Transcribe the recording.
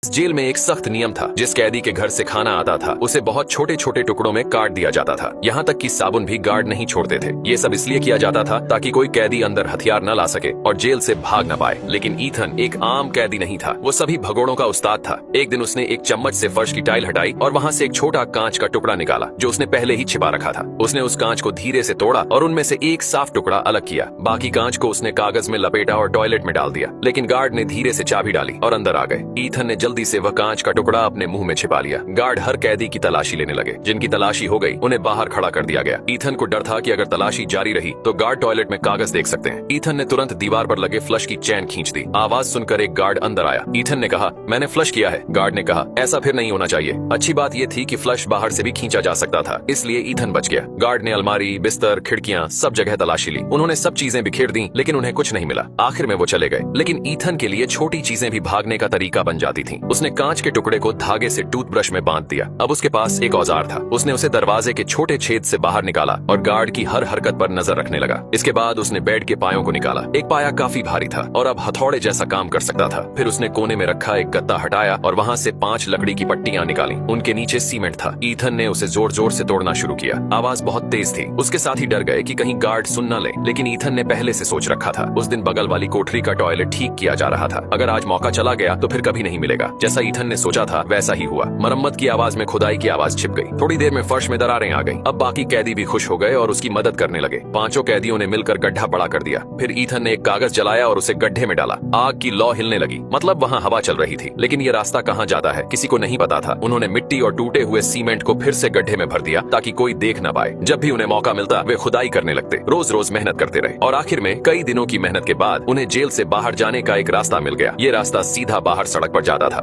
Jail में एक सख्त नियम था। जिस कैदी के घर से खाना आता था उसे बहुत छोटे छोटे टुकड़ों में काट दिया जाता था। यहाँ तक कि साबुन भी गार्ड नहीं छोड़ते थे। ये सब इसलिए किया जाता था ताकि कोई कैदी अंदर हथियार न ला सके और जेल से भाग न पाए। लेकिन ईथन एक आम कैदी नहीं था, वो सभी भगोड़ों का उस्ताद था। एक दिन उसने एक चम्मच से फर्श की टाइल हटाई और वहाँ से एक छोटा कांच का टुकड़ा निकाला जो उसने पहले ही छिपा रखा था। उसने उस कांच को धीरे से तोड़ा और उनमें से एक साफ टुकड़ा अलग किया। बाकी कांच को उसने कागज में लपेटा और टॉयलेट में डाल दिया। लेकिन गार्ड ने धीरे से चाबी डाली और अंदर आ गए। ईथन ने जल्दी से वह कांच का टुकड़ा अपने मुंह में छिपा लिया। गार्ड हर कैदी की तलाशी लेने लगे। जिनकी तलाशी हो गई उन्हें बाहर खड़ा कर दिया गया। ईथन को डर था कि अगर तलाशी जारी रही तो गार्ड टॉयलेट में कागज देख सकते हैं। ईथन ने तुरंत दीवार पर लगे फ्लश की चैन खींच दी। आवाज सुनकर एक गार्ड अंदर आया। ईथन ने कहा, मैंने फ्लश किया है। गार्ड ने कहा, ऐसा फिर नहीं होना चाहिए। अच्छी बात यह थी कि फ्लश बाहर से भी खींचा जा सकता था, इसलिए ईथन बच गया। गार्ड ने अलमारी, बिस्तर, खिड़कियां सब जगह तलाशी ली। उन्होंने सब चीजें बिखेर दी लेकिन उन्हें कुछ नहीं मिला। आखिर में वो चले गए। लेकिन ईथन के लिए छोटी चीजें भी भागने का तरीका बन जाती थी। उसने कांच के टुकड़े को धागे से टूथब्रश में बांध दिया। अब उसके पास एक औजार था। उसने उसे दरवाजे के छोटे छेद से बाहर निकाला और गार्ड की हर हरकत पर नजर रखने लगा। इसके बाद उसने बेड के पायों को निकाला। एक पाया काफी भारी था और अब हथौड़े जैसा काम कर सकता था। फिर उसने कोने में रखा एक गद्दा हटाया और वहाँ से 5 लकड़ी की पट्टियां निकाली। उनके नीचे सीमेंट था। ईथन ने उसे जोर जोर से तोड़ना शुरू किया। आवाज बहुत तेज थी। उसके साथी डर गए कि कहीं गार्ड सुन न ले, लेकिन ईथन ने पहले से सोच रखा था। उस दिन बगल वाली कोठरी का टॉयलेट ठीक किया जा रहा था। अगर आज मौका चला गया तो फिर कभी नहीं मिलेगा। जैसा ईथन ने सोचा था वैसा ही हुआ। मरम्मत की आवाज में खुदाई की आवाज छिप गई। थोड़ी देर में फर्श में दरारें आ गईं। अब बाकी कैदी भी खुश हो गए और उसकी मदद करने लगे। 5 कैदियों ने मिलकर गड्ढा बड़ा कर दिया। फिर ईथन ने एक कागज जलाया और उसे गड्ढे में डाला। आग की लौ हिलने लगी, मतलब वहाँ हवा चल रही थी। लेकिन ये रास्ता कहाँ जाता है किसी को नहीं पता था। उन्होंने मिट्टी और टूटे हुए सीमेंट को फिर से गड्ढे में भर दिया ताकि कोई देख न पाए। जब भी उन्हें मौका मिलता वे खुदाई करने लगते। रोज रोज मेहनत करते रहे और आखिर में कई दिनों की मेहनत के बाद उन्हें जेल से बाहर जाने का एक रास्ता मिल गया। ये रास्ता सीधा बाहर सड़क पर जाता था।